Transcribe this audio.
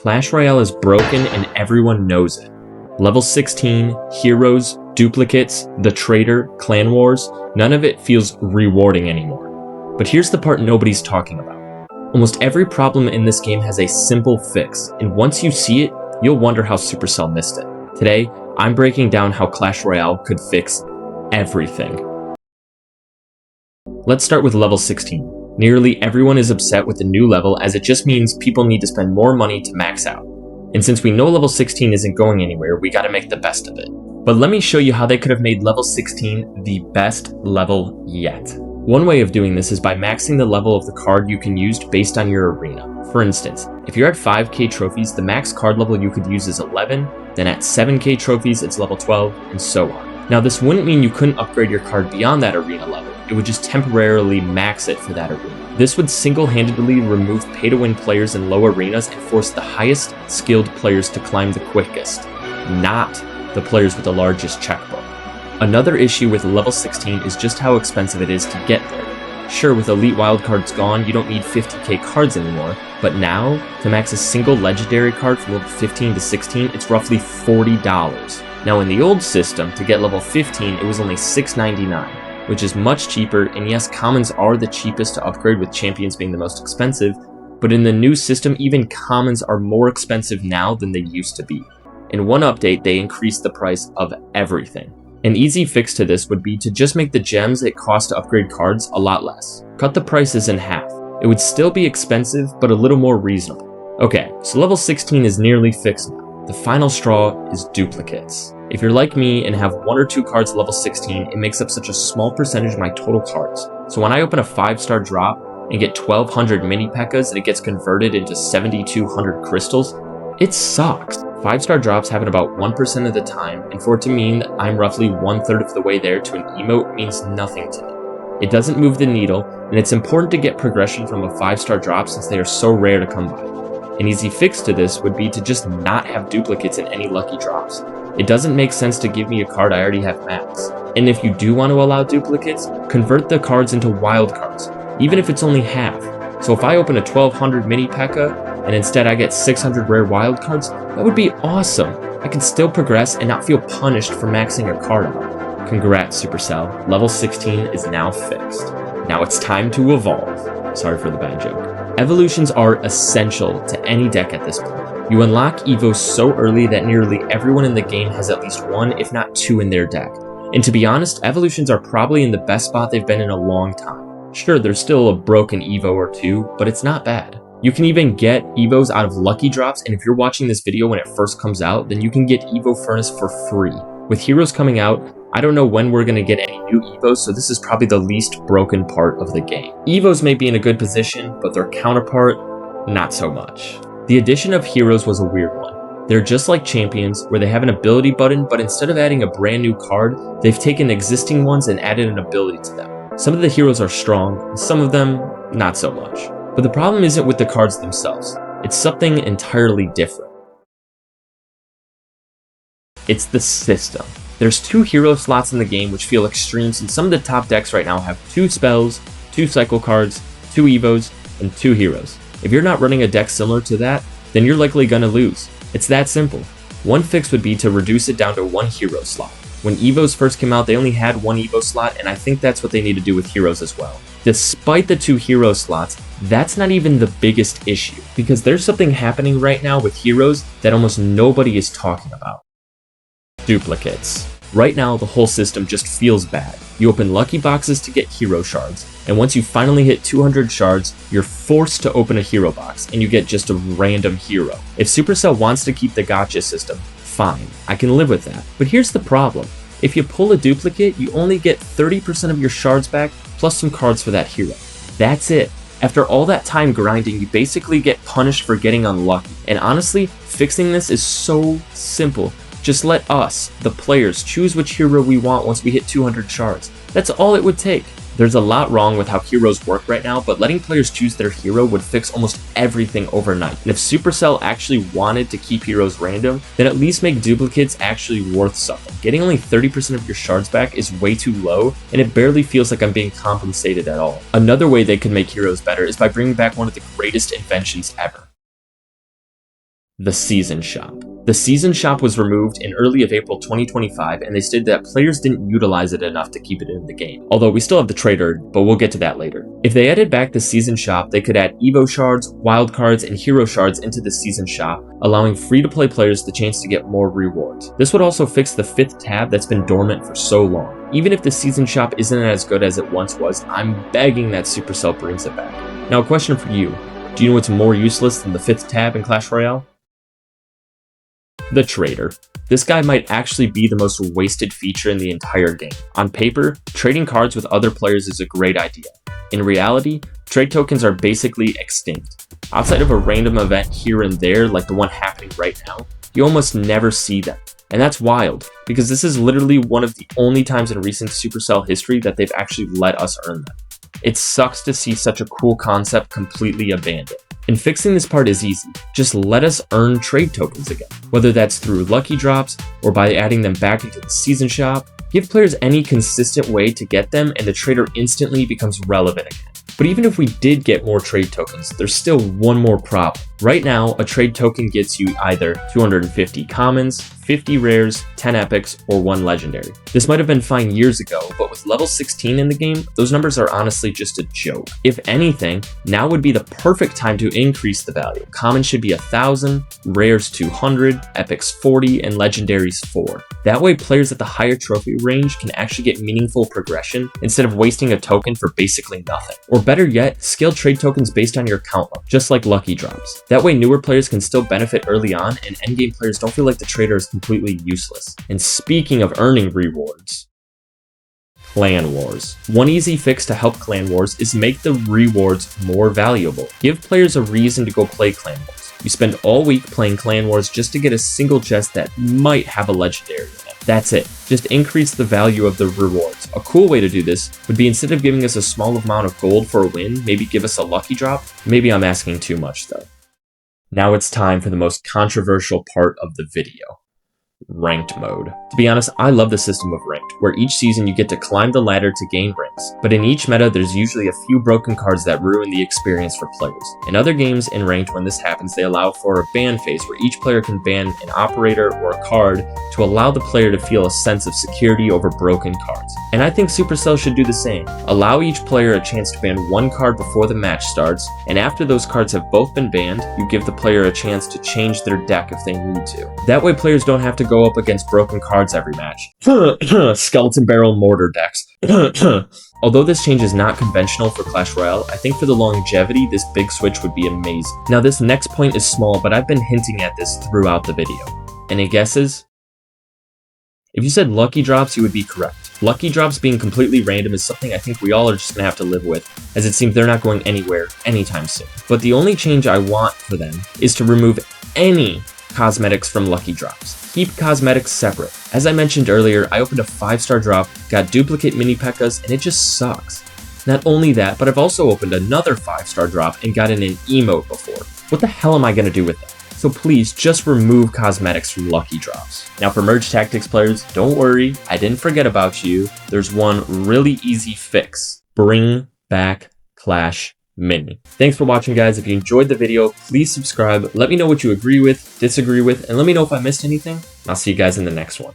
Clash Royale is broken and everyone knows it. Level 16, heroes, duplicates, the traitor, clan wars, none of it feels rewarding anymore. But here's the part nobody's talking about. Almost every problem in this game has a simple fix, and once you see it, you'll wonder how Supercell missed it. Today, I'm breaking down how Clash Royale could fix everything. Let's start with level 16. Nearly everyone is upset with the new level as it just means people need to spend more money to max out. And since we know level 16 isn't going anywhere, we gotta make the best of it. But let me show you how they could have made level 16 the best level yet. One way of doing this is by maxing the level of the card you can use based on your arena. For instance, if you're at 5k trophies, the max card level you could use is 11, then at 7k trophies it's level 12, and so on. Now this wouldn't mean you couldn't upgrade your card beyond that arena level, it would just temporarily max it for that arena. This would single-handedly remove pay-to-win players in low arenas and force the highest skilled players to climb the quickest, not the players with the largest checkbook. Another issue with level 16 is just how expensive it is to get there. Sure, with elite wildcards gone, you don't need 50k cards anymore, but now, to max a single legendary card from level 15 to 16, it's roughly $40. Now in the old system, to get level 15, it was only $6.99. Which is much cheaper, and yes, commons are the cheapest to upgrade with champions being the most expensive, but in the new system, even commons are more expensive now than they used to be. In one update, they increased the price of everything. An easy fix to this would be to just make the gems it costs to upgrade cards a lot less. Cut the prices in half. It would still be expensive, but a little more reasonable. Okay, so level 16 is nearly fixed now. The final straw is duplicates. If you're like me and have 1 or 2 cards level 16, it makes up such a small percentage of my total cards. So when I open a 5-star drop and get 1200 mini P.E.K.K.A.s and it gets converted into 7200 crystals, it sucks. 5-star drops happen about 1% of the time, and for it to mean that I'm roughly 1/3 of the way there to an emote means nothing to me. It doesn't move the needle, and it's important to get progression from a 5-star drop since they are so rare to come by. An easy fix to this would be to just not have duplicates in any lucky drops. It doesn't make sense to give me a card I already have max. And if you do want to allow duplicates, convert the cards into wild cards, even if it's only half. So if I open a 1200 mini P.E.K.K.A. and instead I get 600 rare wild cards, that would be awesome. I can still progress and not feel punished for maxing a card out. Congrats, Supercell. Level 16 is now fixed. Now it's time to evolve. Sorry for the bad joke. Evolutions are essential to any deck at this point. You unlock Evos so early that nearly everyone in the game has at least 1, if not 2 in their deck. And to be honest, evolutions are probably in the best spot they've been in a long time. Sure, there's still a broken Evo or 2, but it's not bad. You can even get Evos out of lucky drops, and if you're watching this video when it first comes out, then you can get Evo Furnace for free. With heroes coming out, I don't know when we're going to get any new Evos, so this is probably the least broken part of the game. Evos may be in a good position, but their counterpart, not so much. The addition of heroes was a weird one. They're just like champions, where they have an ability button, but instead of adding a brand new card, they've taken existing ones and added an ability to them. Some of the heroes are strong, and some of them, not so much. But the problem isn't with the cards themselves. It's something entirely different. It's the system. There's 2 hero slots in the game which feel extreme since some of the top decks right now have 2 spells, 2 cycle cards, 2 evos, and 2 heroes. If you're not running a deck similar to that, then you're likely gonna lose. It's that simple. One fix would be to reduce it down to 1 hero slot. When evos first came out, they only had 1 evo slot, and I think that's what they need to do with heroes as well. Despite the 2 hero slots, that's not even the biggest issue, because there's something happening right now with heroes that almost nobody is talking about. Duplicates. Right now, the whole system just feels bad. You open lucky boxes to get hero shards, and once you finally hit 200 shards, you're forced to open a hero box, and you get just a random hero. If Supercell wants to keep the gacha system, fine, I can live with that. But here's the problem. If you pull a duplicate, you only get 30% of your shards back, plus some cards for that hero. That's it. After all that time grinding, you basically get punished for getting unlucky. And honestly, fixing this is so simple. Just let us, the players, choose which hero we want once we hit 200 shards. That's all it would take. There's a lot wrong with how heroes work right now, but letting players choose their hero would fix almost everything overnight. And if Supercell actually wanted to keep heroes random, then at least make duplicates actually worth something. Getting only 30% of your shards back is way too low, and it barely feels like I'm being compensated at all. Another way they could make heroes better is by bringing back one of the greatest inventions ever. The Season Shop. The Season Shop was removed in early of April 2025, and they stated that players didn't utilize it enough to keep it in the game. Although we still have the trader, but we'll get to that later. If they added back the Season Shop, they could add Evo shards, wild cards, and hero shards into the Season Shop, allowing free-to-play players the chance to get more rewards. This would also fix the 5th tab that's been dormant for so long. Even if the Season Shop isn't as good as it once was, I'm begging that Supercell brings it back. Now a question for you. Do you know what's more useless than the 5th tab in Clash Royale? The trader. This guy might actually be the most wasted feature in the entire game. On paper, trading cards with other players is a great idea. In reality, trade tokens are basically extinct. Outside of a random event here and there like the one happening right now, you almost never see them. And that's wild, because this is literally one of the only times in recent Supercell history that they've actually let us earn them. It sucks to see such a cool concept completely abandoned. And fixing this part is easy. Just let us earn trade tokens again. Whether that's through lucky drops or by adding them back into the Season Shop, give players any consistent way to get them and the trader instantly becomes relevant again. But even if we did get more trade tokens, there's still one more problem. Right now, a trade token gets you either 250 commons, 50 rares, 10 epics, or 1 legendary. This might have been fine years ago, but with level 16 in the game, those numbers are honestly just a joke. If anything, now would be the perfect time to increase the value. Commons should be 1,000, rares 200, epics 40, and legendaries 4. That way players at the higher trophy range can actually get meaningful progression instead of wasting a token for basically nothing. Or better yet, scale trade tokens based on your account level, just like lucky drops. That way newer players can still benefit early on and endgame players don't feel like the trader is completely useless. And speaking of earning rewards, Clan Wars. One easy fix to help Clan Wars is make the rewards more valuable. Give players a reason to go play Clan Wars. You spend all week playing Clan Wars just to get a single chest that might have a legendary in it. That's it. Just increase the value of the rewards. A cool way to do this would be instead of giving us a small amount of gold for a win, maybe give us a lucky drop. Maybe I'm asking too much though. Now it's time for the most controversial part of the video. Ranked mode. To be honest, I love the system of ranked, where each season you get to climb the ladder to gain ranks, but in each meta there's usually a few broken cards that ruin the experience for players. In other games in ranked, when this happens, they allow for a ban phase where each player can ban an operator or a card to allow the player to feel a sense of security over broken cards. And I think Supercell should do the same. Allow each player a chance to ban one card before the match starts, and after those cards have both been banned, you give the player a chance to change their deck if they need to. That way players don't have to go up against broken cards every match. Skeleton barrel mortar decks. Although this change is not conventional for Clash Royale, I think for the longevity, this big switch would be amazing. Now this next point is small, but I've been hinting at this throughout the video. Any guesses? If you said lucky drops, you would be correct. Lucky drops being completely random is something I think we all are just gonna have to live with, as it seems they're not going anywhere anytime soon. But the only change I want for them is to remove any cosmetics from lucky drops. Keep cosmetics separate. As I mentioned earlier, I opened a 5-star drop, got duplicate mini P.E.K.K.A.s, and it just sucks. Not only that, but I've also opened another 5-star drop and gotten an emote before. What the hell am I gonna do with that? So please just remove cosmetics from lucky drops. Now for merge tactics players, don't worry, I didn't forget about you. There's one really easy fix. Bring back Clash Mini. Thanks for watching, guys. If you enjoyed the video, please subscribe. Let me know what you agree with, disagree with, and let me know if I missed anything. I'll see you guys in the next one.